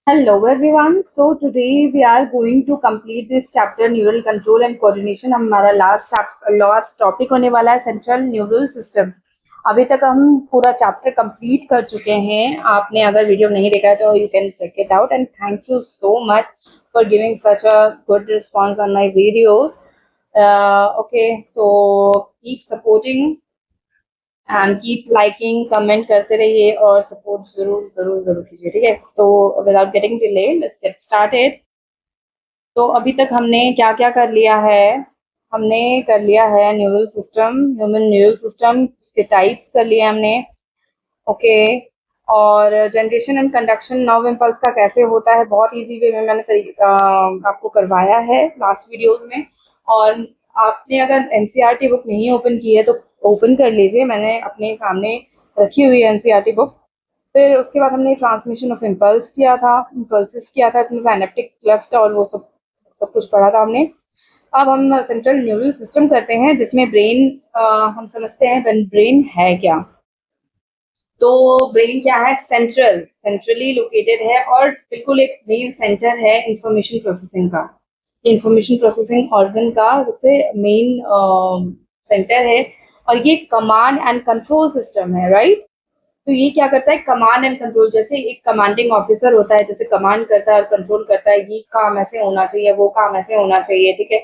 Hello everyone. So today we are going to complete this chapter neural control and coordination. हमारा last topic होने वाला है central neural system. अभी तक हम पूरा चैप्टर कंप्लीट कर चुके हैं। आपने अगर वीडियो नहीं देखा है तो you can check it out and thank you so much for giving such a good response on my videos. Okay, तो keep supporting and keep liking, comment करते रहिए और सपोर्ट जरूर जरूर जरूर कीजिए। ठीक है, तो without getting delay let's get started. तो अभी तक हमने क्या क्या कर लिया है? हमने कर लिया है neural system, human neural system, उसके टाइप्स कर लिए हमने। ओके, और generation and conduction nerve impulse का कैसे होता है, बहुत इजी वे में मैंने आपको करवाया है लास्ट वीडियोस में। और आपने अगर एनसीईआरटी बुक नहीं ओपन की है तो ओपन कर लीजिए, मैंने अपने सामने रखी हुई है एनसीईआरटी बुक। फिर उसके बाद हमने ट्रांसमिशन ऑफ इम्पल्स किया था, इम्पल्सिस किया था, इसमें साइनेप्टिक क्लेफ्ट और वो सब सब कुछ पढ़ा था हमने। अब हम सेंट्रल न्यूरल सिस्टम करते हैं जिसमें ब्रेन, हम समझते हैं ब्रेन है क्या। तो ब्रेन क्या है? सेंट्रली लोकेटेड है और बिल्कुल एक मेन सेंटर है इंफॉर्मेशन प्रोसेसिंग का। इंफॉर्मेशन प्रोसेसिंग ऑर्गन का सबसे मेन सेंटर है और ये कमांड एंड कंट्रोल सिस्टम है, राइट। तो ये क्या करता है? कमांड एंड कंट्रोल, जैसे एक कमांडिंग ऑफिसर होता है, जैसे कमांड करता है और कंट्रोल करता है, ये काम ऐसे होना चाहिए, वो काम ऐसे होना चाहिए, ठीक है,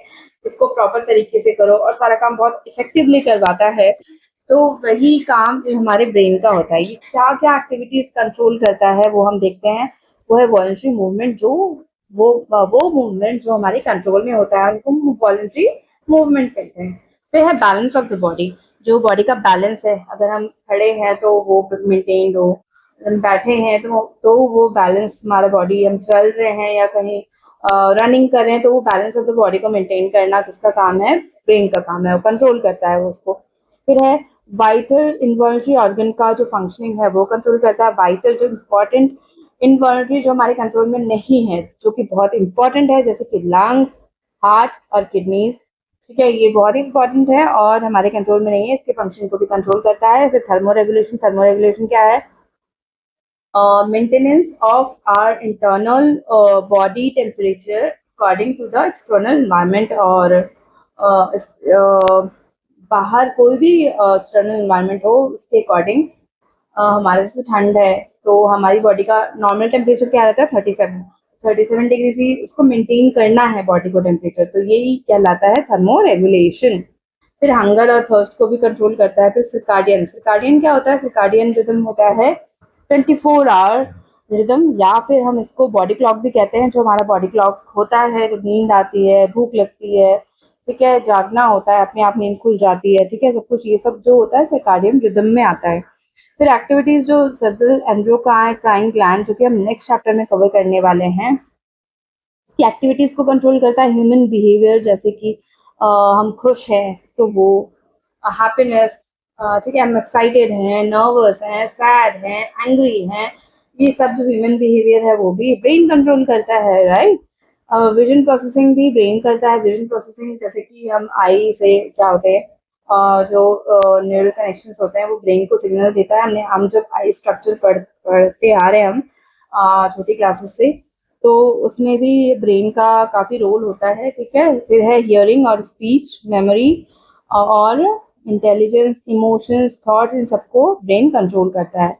इसको प्रॉपर तरीके से करो, और सारा काम बहुत इफेक्टिवली करवाता है। तो वही काम जो हमारे ब्रेन का होता है, ये क्या क्या एक्टिविटीज कंट्रोल करता है वो हम देखते हैं। वो है वॉलंटरी मूवमेंट, जो वो मूवमेंट जो हमारे कंट्रोल में होता है उनको वॉलंटरी मूवमेंट कहते हैं। फिर है बैलेंस ऑफ द बॉडी, जो बॉडी का बैलेंस है, अगर हम खड़े हैं तो वो मेंटेन्ड हो, हम बैठे हैं तो वो बैलेंस हमारा बॉडी, हम चल रहे हैं या कहीं रनिंग कर रहे हैं तो वो बैलेंस ऑफ द बॉडी को मेंटेन करना किसका काम है? ब्रेन का काम है, वो कंट्रोल करता है वो उसको। फिर है वाइटल इन्वॉल्ट्री ऑर्गन का जो फंक्शनिंग है वो कंट्रोल करता है। वाइटल जो इम्पोर्टेंट, इन्वॉल्ट्री जो हमारे कंट्रोल में नहीं है जो कि बहुत इंपॉर्टेंट है, जैसे कि लंग्स, हार्ट और किडनीज, ठीक है, ये बहुत ही इंपॉर्टेंट है और हमारे कंट्रोल में नहीं है, इसके फंक्शन को भी कंट्रोल करता है। फिर थर्मोरेगुलेशन, थर्मोरेगुलेशन क्या है? Maintenance of our internal body temperature according to the external environment. और बाहर कोई भी एक्सटर्नल इन्वायरमेंट हो उसके अकॉर्डिंग, हमारे जैसे ठंड है तो हमारी बॉडी का नॉर्मल टेम्परेचर क्या रहता है? 37 डिग्री से उसको मेंटेन करना है बॉडी को टेम्परेचर, तो यही कहलाता है थर्मो रेगुलेशन। फिर हंगर और थर्स्ट को भी कंट्रोल करता है। फिर सिर्काडियन, सिर्काडियन क्या होता है? सिर्काडियन रिदम होता है 24 आवर रिदम, या फिर हम इसको बॉडी क्लॉक भी कहते हैं। जो हमारा बॉडी क्लॉक होता है, जब नींद आती है, भूख लगती है, ठीक है, जागना होता है, अपने आप नींद खुल जाती है, ठीक है, सब कुछ ये सब जो होता है सर्काडियन रिदम में आता है। फिर एक्टिविटीज जो सेरेब्रल एंडोक्राइन ग्लैंड, जो कि हम नेक्स्ट चैप्टर में कवर करने वाले हैं, इसकी एक्टिविटीज को कंट्रोल करता है। ह्यूमन बिहेवियर, जैसे कि हम खुश हैं तो वो हैप्पीनेस, ठीक है, हम एक्साइटेड हैं, नर्वस हैं, सैड हैं, एंग्री हैं, ये सब जो ह्यूमन बिहेवियर है वो भी ब्रेन कंट्रोल करता है, राइट। विजन प्रोसेसिंग भी ब्रेन करता है। विजन प्रोसेसिंग जैसे कि हम आई से क्या होते हैं, जो न्यूरल कनेक्शंस होते हैं वो ब्रेन को सिग्नल देता है। हम जब आई स्ट्रक्चर पढ़ते आ रहे हैं हम छोटी क्लासेस से, तो उसमें भी ब्रेन का काफ़ी रोल होता है, ठीक है। फिर है हियरिंग और स्पीच, मेमोरी और इंटेलिजेंस, इमोशंस, थॉट्स, इन सबको ब्रेन कंट्रोल करता है।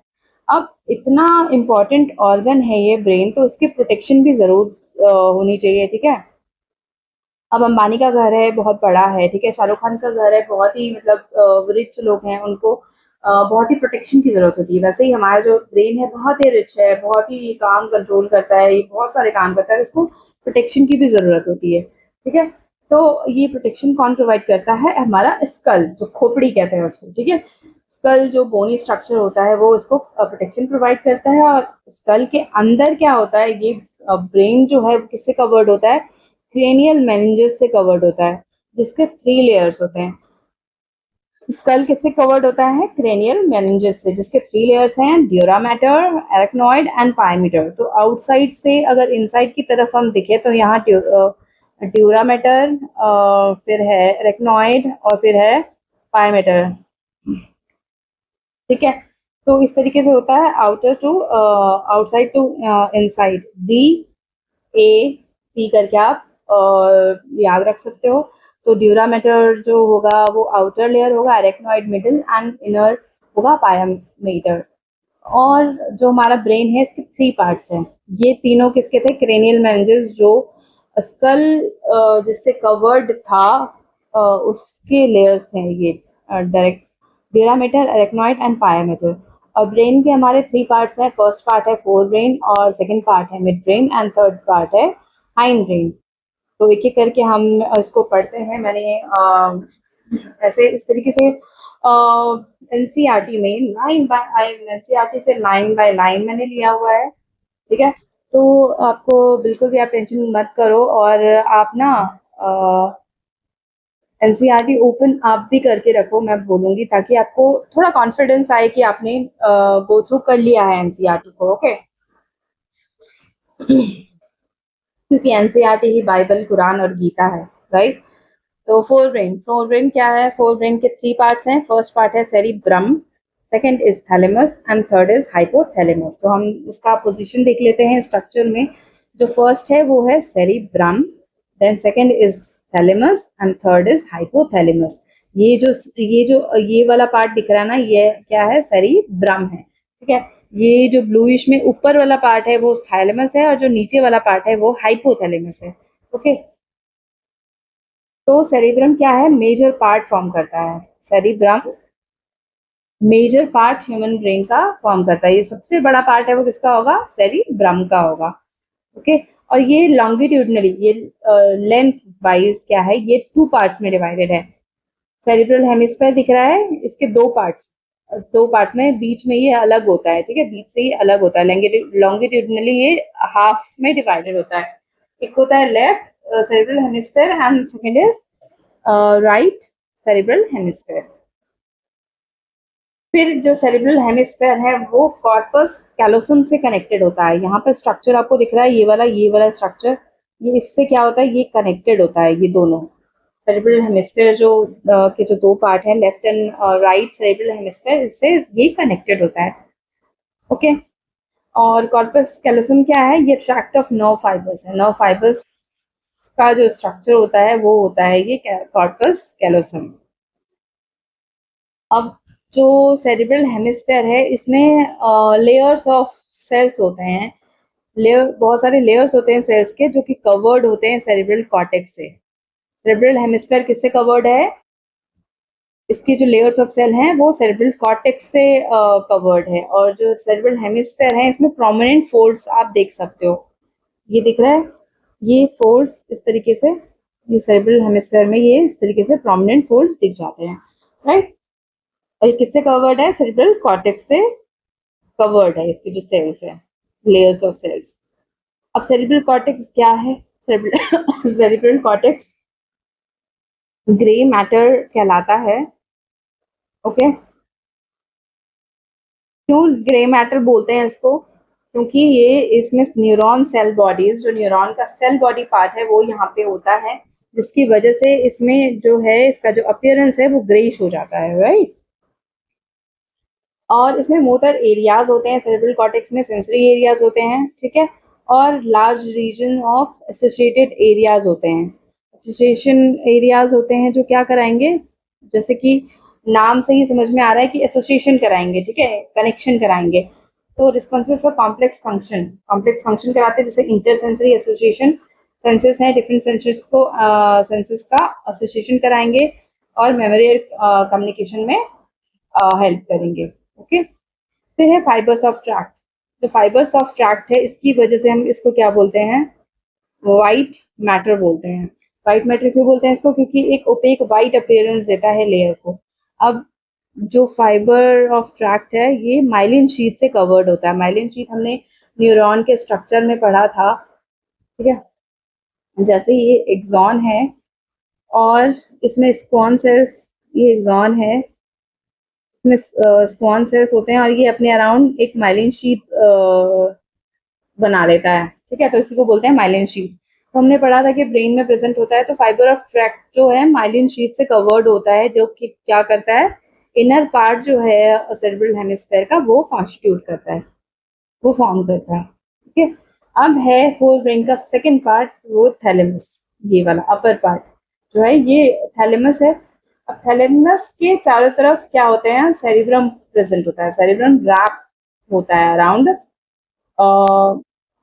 अब इतना इम्पॉर्टेंट ऑर्गन है ये ब्रेन, तो उसकी प्रोटेक्शन भी ज़रूर होनी चाहिए, ठीक है। अब अंबानी का घर है, बहुत बड़ा है, ठीक है, शाहरुख खान का घर है, बहुत ही मतलब रिच लोग हैं, उनको बहुत ही प्रोटेक्शन की ज़रूरत होती है। वैसे ही हमारा जो ब्रेन है बहुत ही रिच है, बहुत ही काम कंट्रोल करता है, ये बहुत सारे काम करता है, इसको प्रोटेक्शन की भी ज़रूरत होती है, ठीक है। तो ये प्रोटेक्शन कौन प्रोवाइड करता है? हमारा स्कल, जो खोपड़ी कहते हैं उसको, ठीक है। स्कल जो बोनी स्ट्रक्चर होता है वो इसको प्रोटेक्शन प्रोवाइड करता है। और स्कल के अंदर क्या होता है? ये ब्रेन जो है वो किससे कवर्ड होता है? क्रेनियल मेनिंजेस से कवर्ड होता है, जिसके 3 लेयर्स होते हैं। स्कल किससे कवर्ड होता है? क्रेनियल मेनिंजेस से, जिसके 3 लेयर्स हैं, ड्यूरा मैटर, एरेक्नॉइड एंड पायमीटर। तो आउटसाइड से अगर इनसाइड की तरफ हम देखें तो यहाँ ड्यूरा मैटर, फिर है एरेक्नॉइड और फिर है पायमीटर, ठीक है। तो इस तरीके से होता है outer to outside to inside, D A P करके आप याद रख सकते हो। तो ड्यूरामेटर जो होगा वो आउटर लेयर होगा, एरेक्नॉइड मिडिल एंड इनर होगा पायामेटर। और जो हमारा ब्रेन है इसके 3 पार्ट्स हैं। ये तीनों किसके थे? क्रेनियल मेनिंजेस, जो स्कल जिससे कवर्ड था उसके लेयर्स थे ये, direct dura mater, arachnoid and pia mater. और ब्रेन के हमारे 3 पार्ट्स हैं। फर्स्ट पार्ट है फोर ब्रेन, और सेकंड पार्ट है mid brain, and third part है हाइंड ब्रेन। तो एक एक करके हम इसको पढ़ते हैं। मैंने ऐसे इस तरीके से एनसीईआरटी में लाइन बाय एनसीईआरटी से लाइन बाय लाइन मैंने लिया हुआ है, ठीक है। तो आपको बिल्कुल भी आप टेंशन मत करो, और आप ना एनसीईआरटी ओपन आप भी करके रखो, मैं बोलूँगी, ताकि आपको थोड़ा कॉन्फिडेंस आए कि आपने गो थ्रू कर लिया है एनसीईआरटी को, ओके। क्योंकि एनसीईआरटी ही बाइबल, कुरान और गीता है, राइट। तो फोर ब्रेन क्या है? फोर ब्रेन के 3 पार्ट्स हैं। फर्स्ट पार्ट है cerebrum, second is thalamus and third is hypothalamus. तो हम इसका पोजीशन देख लेते हैं स्ट्रक्चर में। जो फर्स्ट है वो है cerebrum, then second is thalamus and third is hypothalamus. ये वाला पार्ट दिख रहा है ना, ये क्या है? सेरिब्रम है, ठीक है। ये जो ब्लूइश में ऊपर वाला पार्ट है वो थैलेमस है, और जो नीचे वाला पार्ट है वो हाइपोथैलेमस है, ओके। तो सेरिब्रम क्या है? मेजर पार्ट फॉर्म करता है। Cerebrum major part human brain का फॉर्म करता है। ये सबसे बड़ा पार्ट है वो किसका होगा? सेरिब्रम का होगा, ओके। और ये लॉन्गिट्यूडनली, ये लेंथ वाइज क्या है? ये 2 पार्ट्स में डिवाइडेड है। सेरिब्रल हेमिस्फेयर दिख रहा है, इसके 2 पार्ट्स में, बीच में ये अलग होता है, ठीक है। बीच से ये अलग होता है। लॉन्गिट्यूडनली ये हाफ में डिवाइडेड होता है। एक होता है left cerebral hemisphere and second is right cerebral hemisphere. फिर जो सेरिब्रल हेमिस्फेयर है वो कॉर्पस कैलोसम से कनेक्टेड होता है। यहाँ पे स्ट्रक्चर आपको दिख रहा है, ये वाला स्ट्रक्चर, ये इससे क्या होता है? ये कनेक्टेड होता है, ये दोनों सेरिब्रल हेमिस्फेयर जो के जो 2 पार्ट है, left and right cerebral hemisphere, इससे ये कनेक्टेड होता है, ओके। और कॉर्पस कैलोसम क्या है? ये ट्रैक्ट ऑफ नर्व फाइबर्स है। नर्व फाइबर्स का जो स्ट्रक्चर होता है वो होता है ये कॉर्पस कैलोसम। अब जो सेरिब्रल हेमिस्फेयर है इसमें लेयर्स ऑफ सेल्स होते हैं। बहुत सारे लेयर्स होते हैं सेल्स के, जो कि कवर्ड होते हैं सेरिब्रल कॉर्टेक्स से। सेरिब्रल हेमिस्फेयर किससे कवर्ड है? इसके जो लेयर्स ऑफ सेल हैं वो सेरिब्रल कॉर्टेक्स से कवर्ड है। और जो सेरिब्रल हेमिस्फेयर है इसमें प्रोमिनेंट फोल्ड्स आप देख सकते हो, ये दिख रहा है, ये फोल्ड्स इस तरीके से, ये सेरिब्रल हेमिस्फेयर में ये इस तरीके से प्रोमिनेंट फोल्ड्स दिख जाते हैं, राइट। और ये किससे कवर्ड है? सेरिब्रल कॉर्टेक्स से कवर्ड है, इसके जो सेल्स है, लेयर्स ऑफ सेल्स। अब सेरिब्रल कॉर्टेक्स क्या है? सेरिब्रल कॉर्टेक्स ग्रे मैटर कहलाता है, ओके। क्यों ग्रे मैटर बोलते हैं इसको? क्योंकि ये इसमें न्यूरॉन सेल बॉडीज, जो न्यूरॉन का सेल बॉडी पार्ट है वो यहाँ पे होता है, जिसकी वजह से इसमें जो है इसका जो अपीयरेंस है वो ग्रेइश हो जाता है, राइट। और इसमें मोटर एरियाज होते हैं, सेरेब्रल कॉर्टेक्स में सेंसरी एरियाज होते हैं, ठीक है। और large region of associated areas होते हैं। एसोसिएशन एरियाज होते हैं जो क्या कराएंगे? जैसे कि नाम से ही समझ में आ रहा है कि एसोसिएशन कराएंगे, ठीक है, कनेक्शन कराएंगे। तो रिस्पॉन्सिबल फॉर कॉम्प्लेक्स फंक्शन कराते हैं, जैसे इंटर सेंसरी एसोसिएशन, सेंसेस हैं, डिफरेंट सेंसेस को सेंसेस का एसोसिएशन कराएंगे और मेमोरी कम्युनिकेशन में हेल्प करेंगे, ओके। फिर है फाइबर्स ऑफ ट्रैक्ट। जो फाइबर्स ऑफ ट्रैक्ट है इसकी वजह से हम इसको क्या बोलते हैं? वाइट मैटर बोलते हैं। वाइट मैटर क्यों बोलते हैं इसको? क्योंकि एक ओपेक वाइट अपीयरेंस देता है लेयर को। अब जो फाइबर ऑफ ट्रैक्ट है ये माइलिन शीट से कवर्ड होता है। माइलिन शीट हमने न्यूरॉन के स्ट्रक्चर में पढ़ा था, ठीक है। जैसे ये एक्सॉन है और इसमें स्क्वान सेल्स, ये एक्सॉन है, इसमें स्क्वान सेल्स होते हैं और ये अपने अराउंड एक माइलिन शीट बना लेता है, ठीक है। तो इसी को बोलते हैं माइलिन शीट। तो हमने पढ़ा था कि ब्रेन में प्रेजेंट होता है। तो फाइबर ऑफ ट्रैक्ट जो है माइलिन शीट से कवर्ड होता है, जो कि क्या करता है? इनर पार्ट जो है सेरेब्रल हेमिस्फेयर का वो कॉन्स्टिट्यूट करता है, वो फॉर्म करता है। ठीक है, अब है फोर ब्रेन का सेकंड पार्ट, वो थैलेमस, ये वाला अपर पार्ट जो है ये थैलेमस है। अब थैलेमस के चारों तरफ क्या होते हैं, सेरिब्रम प्रेजेंट होता है, सेरिब्रम रैप होता है अराउंड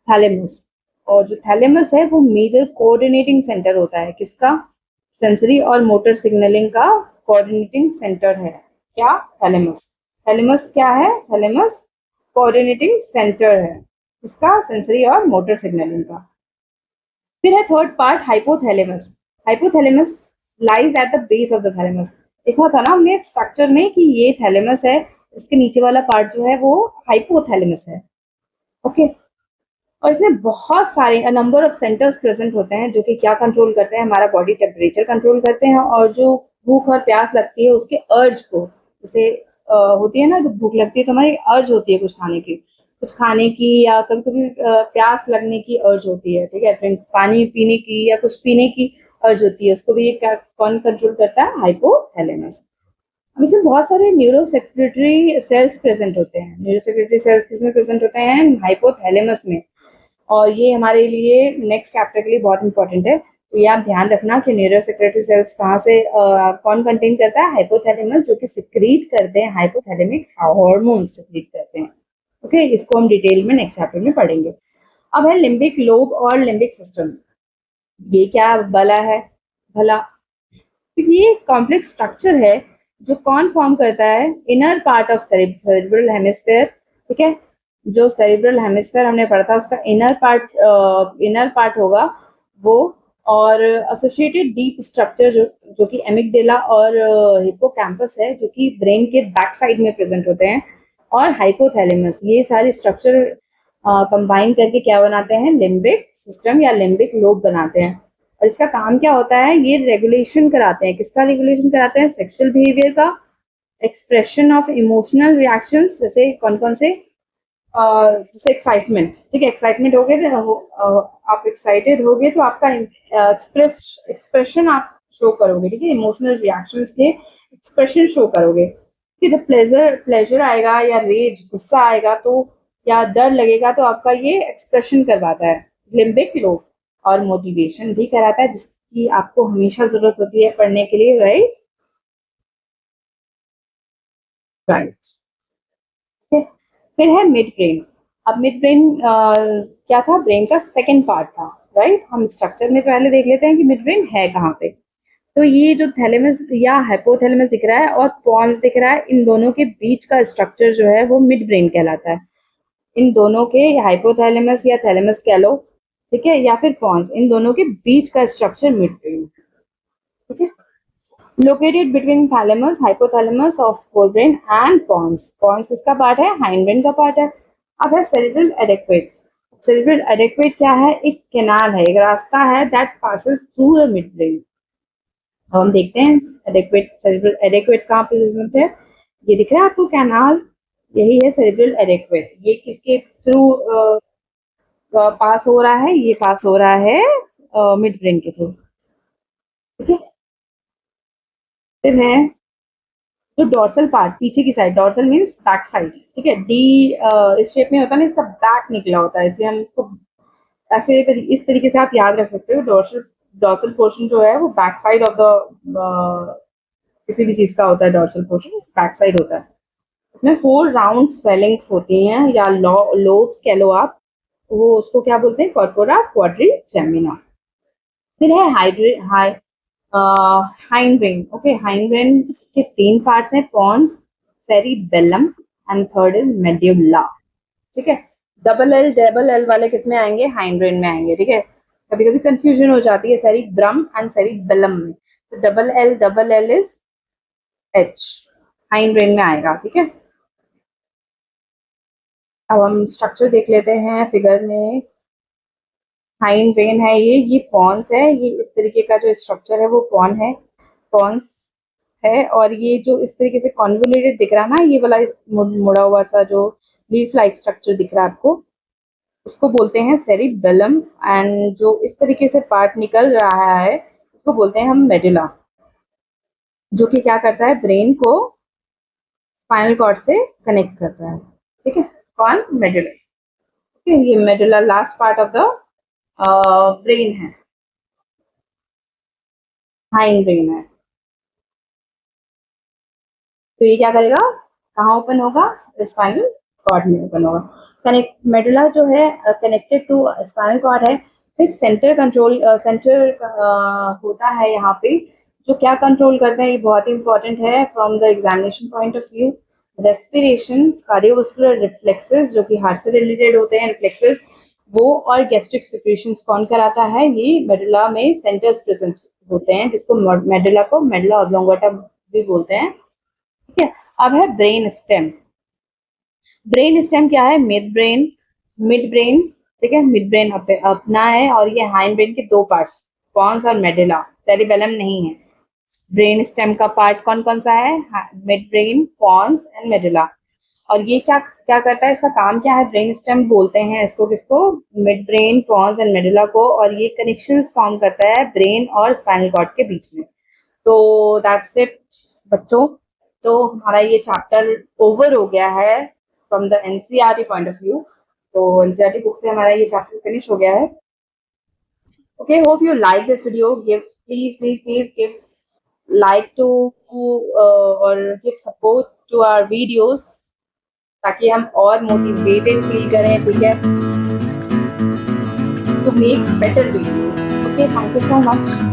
थैलेमस। और जो थैलेमस है वो मेजर कोऑर्डिनेटिंग सेंटर होता है, किसका, सेंसरी और मोटर सिग्नलिंग का कोऑर्डिनेटिंग सेंटर है क्या, थैलेमस। थैलेमस क्या है, थैलेमस कोऑर्डिनेटिंग सेंटर है इसका, सेंसरी और मोटर सिग्नलिंग का। फिर है third part hypothalamus. Hypothalamus lies at the base of the thalamus. देखा था ना हमने स्ट्रक्चर में कि ये थैलेमस है, इसके नीचे वाला पार्ट जो है वो हाइपोथैलेमस है। ओके, और इसमें बहुत सारे नंबर ऑफ सेंटर्स प्रेजेंट होते हैं जो कि क्या कंट्रोल करते हैं, हमारा बॉडी टेम्परेचर कंट्रोल करते हैं, और जो भूख और प्यास लगती है उसके अर्ज को, जैसे होती है ना, जब भूख लगती है तो हमारी अर्ज होती है कुछ खाने की या कभी कभी प्यास लगने की अर्ज होती है, ठीक है, ड्रिंक पानी पीने की या कुछ पीने की अर्ज होती है, उसको भी कौन कंट्रोल करता है, हाइपोथैलेमस। अब इसमें बहुत सारे न्यूरो सेक्रेटरी सेल्स प्रेजेंट होते हैं। न्यूरो सेक्रेटरी सेल्स किसमें प्रेजेंट होते हैं, हाइपोथैलेमस में, और ये हमारे लिए नेक्स्ट चैप्टर के लिए बहुत इंपॉर्टेंट है। तो ये आप ध्यान रखना कि न्यूरो सेक्रेटरी सेल्स कहाँ से कौन कंटेन करता है, हाइपोथैलेमस, जो कि सिक्रीट करते हैं हाइपोथैलेमिक हार्मोन्स सिक्रीट करते हैं। ओके, इसको हम डिटेल में नेक्स्ट चैप्टर में पढ़ेंगे। अब है लिम्बिक लोब और लिम्बिक सिस्टम। ये क्या भला है, भला, तो ये कॉम्प्लेक्स स्ट्रक्चर है जो कौन फॉर्म करता है, inner part of cerebral hemisphere. ठीक है, जो सेरेब्रल हेमिस्फेयर हमने पढ़ा था उसका इनर पार्ट होगा वो, और एसोसिएटेड डीप स्ट्रक्चर जो कि एमिगडेला और हिप्पोकैम्पस है जो कि ब्रेन के बैक साइड में प्रेजेंट होते हैं, और हाइपोथैलेमस, ये सारे स्ट्रक्चर कंबाइन करके क्या बनाते हैं, लिम्बिक सिस्टम या लिम्बिक लोब बनाते हैं। और इसका काम क्या होता है, ये रेगुलेशन कराते हैं, किसका रेगुलेशन कराते हैं, सेक्सुअल बिहेवियर का, एक्सप्रेशन ऑफ इमोशनल रिएक्शंस, जैसे कौन कौन से, जैसे एक्साइटमेंट, ठीक है, एक्साइटमेंट हो गए आप एक्साइटेड हो गए तो आपका एक्सप्रेशन आप शो करोगे, ठीक है, इमोशनल रिएक्शंस के एक्सप्रेशन शो करोगे कि जब प्लेजर आएगा या रेज गुस्सा आएगा तो, या डर लगेगा तो आपका ये एक्सप्रेशन करवाता है लिम्बिक लोब, और मोटिवेशन भी कराता है जिसकी आपको हमेशा जरूरत होती है पढ़ने के लिए, राइट राइट। फिर है मिड ब्रेन। अब मिड ब्रेन क्या था, ब्रेन का सेकंड पार्ट था, राइट। हम स्ट्रक्चर में पहले देख लेते हैं कि मिड ब्रेन है कहाँ पे। तो ये जो थैलेमस या हाइपोथैलेमस दिख रहा है और पॉन्स दिख रहा है, इन दोनों के बीच का स्ट्रक्चर जो है वो मिड ब्रेन कहलाता है। इन दोनों के, हाइपोथैलेमस या थैलेमस कह लो, ठीक है, या फिर पॉन्स, इन दोनों के बीच का स्ट्रक्चर मिड ब्रेन, ठीक है, located between thalamus hypothalamus of forebrain and pons. Pons किसका पार्ट है, हाइंडब्रेन का पार्ट है। अब है सेरेब्रल एडेक्वेट। सेरेब्रल एडेक्वेट क्या है, एक कैनाल है, एक रास्ता है that passes through the mid brain. अब हम देखते हैं एडेक्वेट, सेरेब्रल एडेक्वेट कहाँ पे प्रेजेंट है, ये दिख रहा है आपको कैनाल, यही है सेरेब्रल एडेक्वेट। ये किसके थ्रू पास हो रहा है, ये पास हो रहा है मिड ब्रेन के थ्रू, ठीक है। फिर है जो डोर्सल पार्ट, पीछे की side, dorsal means back side, ठीक है, डी इस शेप में होता है ना, इसका बैक निकला होता है, इसलिए हम इसको ऐसे इस तरीके से आप याद रख सकते हो। डोर्सल डोर्सल पोर्शन जो है वो बैक साइड ऑफ द किसी भी चीज का होता है, डोर्सल पोर्शन बैक साइड होता है। उसमें 4 राउंड स्वेलिंग्स होती हैं या लोब्स कह लो आप, वो उसको क्या बोलते हैं, कॉर्पोरा क्वाड्रिजेमिना। फिर है hind brain. Okay, hind brain के 3 पार्ट्स हैं, pons, cerebellum and third is medulla, ठीक है। डबल एल वाले किस में आएंगे, हाइंड ब्रेन में आएंगे, ठीक है। कभी कभी कंफ्यूजन हो जाती है सेरिब्रम एंड सेरिबेलम में, तो double L is H, hind brain में आएगा, ठीक है। अब हम स्ट्रक्चर देख लेते हैं फिगर में। हाइंड ब्रेन है ये पॉन्स है, ये इस तरीके का जो स्ट्रक्चर है वो पॉन्स है, और ये जो इस तरीके से कॉन्वोल्यूटेड दिख रहा है ना, ये वाला इस मुड़ा हुआ सा जो लीफ लाइक स्ट्रक्चर दिख रहा है आपको, उसको बोलते हैं सेरिबेलम। एंड जो इस तरीके से पार्ट निकल रहा है इसको बोलते हैं हम मेडुला, जो कि क्या करता है, ब्रेन को स्पाइनल कॉर्ड से कनेक्ट करता है, ठीक है। कौन? मेडुला। ओके, ये medulla last part of the brain है, हाइंड ब्रेन है। तो ये क्या करेगा, कहाँ ओपन होगा? स्पाइनल कॉर्ड में ओपन होगा। कनेक्ट मेडुला जो है कनेक्टेड टू स्पाइनल कॉर्ड है। फिर सेंटर कंट्रोल सेंटर होता है यहाँ पे, जो क्या कंट्रोल करते हैं, ये बहुत ही इंपॉर्टेंट है from the examination point of view. Respiration, cardiovascular reflexes जो कि हार्ट से रिलेटेड होते हैं रिफ्लेक्सेस, वो और गैस्ट्रिक सिक्रेशंस कौन कराता है? ये मेडुला में सेंटर्स प्रेजेंट होते हैं, जिसको मेडुला को मेडुला ऑब्लोंगेटा भी बोलते हैं, ठीक है। अब है ब्रेन स्टेम। ब्रेन स्टेम क्या है? मिड ब्रेन, ठीक है। मिड ब्रेन अपना है, और ये हाइंड ब्रेन के दो पार्ट्स, पॉन्स और मेडुला, सेरिबेलम नहीं है। ब्रेन स्टेम का पार्ट कौन कौन सा है? Mid brain, pons and medulla. और ये क्या क्या करता है, इसका काम क्या है? ब्रेन स्टेम बोलते हैं इसको, किसको? Mid brain, pons and medulla को। और ये कनेक्शंस फॉर्म करता है ब्रेन और स्पाइनल कॉर्ड के बीच में। तो दैट्स इट बच्चों। तो हमारा ये चैप्टर ओवर हो गया है from the NCERT point of view. तो एनसीईआरटी बुक से हमारा ये चैप्टर फिनिश हो गया है। Okay, hope you like this video. Give please give like to और give support to our videos, ताकि हम और मोटिवेटेड फील करें, ठीक है, to make better videos. Okay, thank you so much.